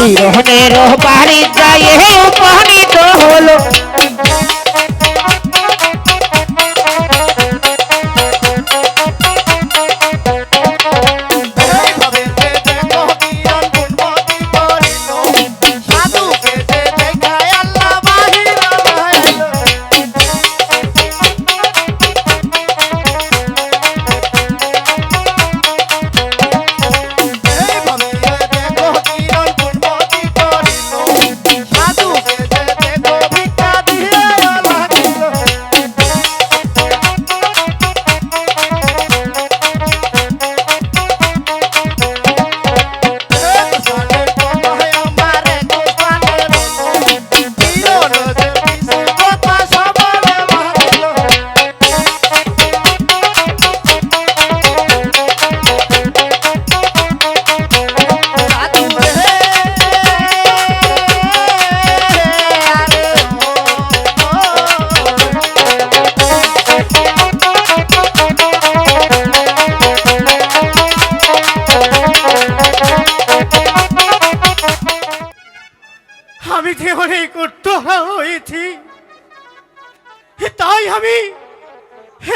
কিরণের বাড়ি যায় উপনীত হলো আমি যে অনেক উত্তহা হয়েছি, তাই আমি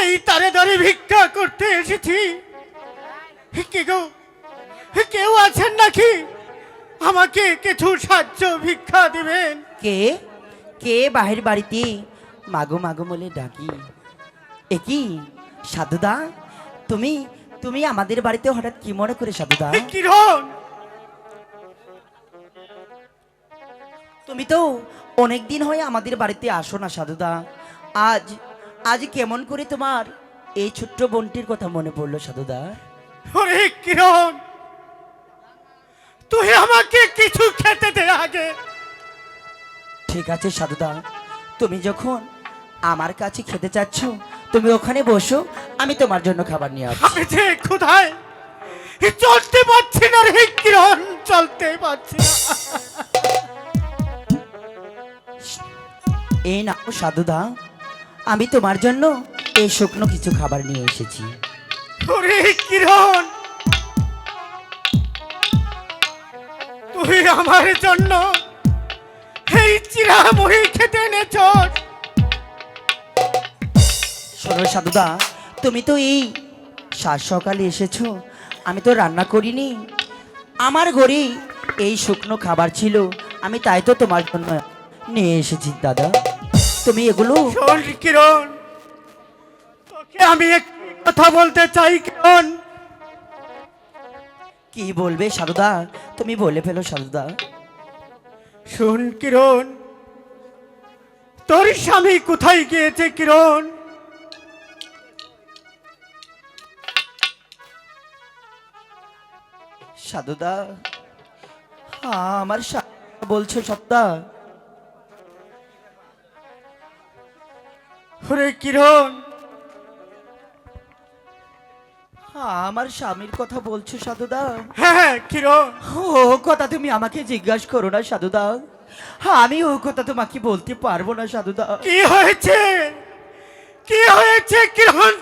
এই তারে ধরে ভিক্ষা করতে এসেছি। কে গো, কেউ আছেন নাকি আমাকে কিছু সাহায্য ভিক্ষা দিবেন? কে কে বাহির বাড়িতে মাগো মাগো বলে ডাকি? একই সাধুদা, তুমি তুমি আমাদের বাড়িতে হঠাৎ কি মনে করে সাধুদা? কিরণ, তুমি তো অনেক দিন হয়ে আমাদের বাড়িতে আসো না সাধুদা। আজ আজ কেমন করে তোমার এই ছোট্ট বোনটির কথা মনে পড়লো সাধুদা? ওরে কিরণ, তুই আমাকে কিছু খেতে দে আগে। ঠিক আছে সাধুদা, তুমি যখন আমার কাছে খেতে চাচ্ছ তুমি ওখানে বসো, আমি তোমার জন্য খাবার নিয়ে আসছি। আমি যে ক্ষুধায় চলতে পারছি না রে কিরণ, চলতে পারছি না। এই নাও সাধুদা, আমি তোমার জন্য এই শুকনো কিছু খাবার নিয়ে এসেছি। ওরে কিরণ, তুই আমার জন্য এই চিরামুড়ি খেতে এনেছস? শোনো সাধুদা, তুমি তো এই সাত সকালে এসেছো, আমি তো রান্না করিনি। আমার ঘরে এই শুকনো খাবার ছিল, আমি তাই তো তোমার জন্য নিয়ে এসেছি দাদা। তুমি এগুলো শোন কিরণ, তোকে আমি এক কথা বলতে চাই কিরণ। কি বলবে সাধুদা, তুমি বলে ফেলো সাধুদা। শোন কিরণ, তোর স্বামী কোথায় গিয়েছে কিরণ? সাধুদা, আমার বলছো সত্তা? ওরে কিরণ, আমার স্বামীর কথা বলছো সাধুদা? হ্যাঁ কিরণ, ও কথা তুমি আমাকে জিজ্ঞাসা করো না সাধুদা, আমি ও কথা তোমাকে বলতে পারবো না সাধুদা। কি হয়েছে, কি হয়েছে কিরণ?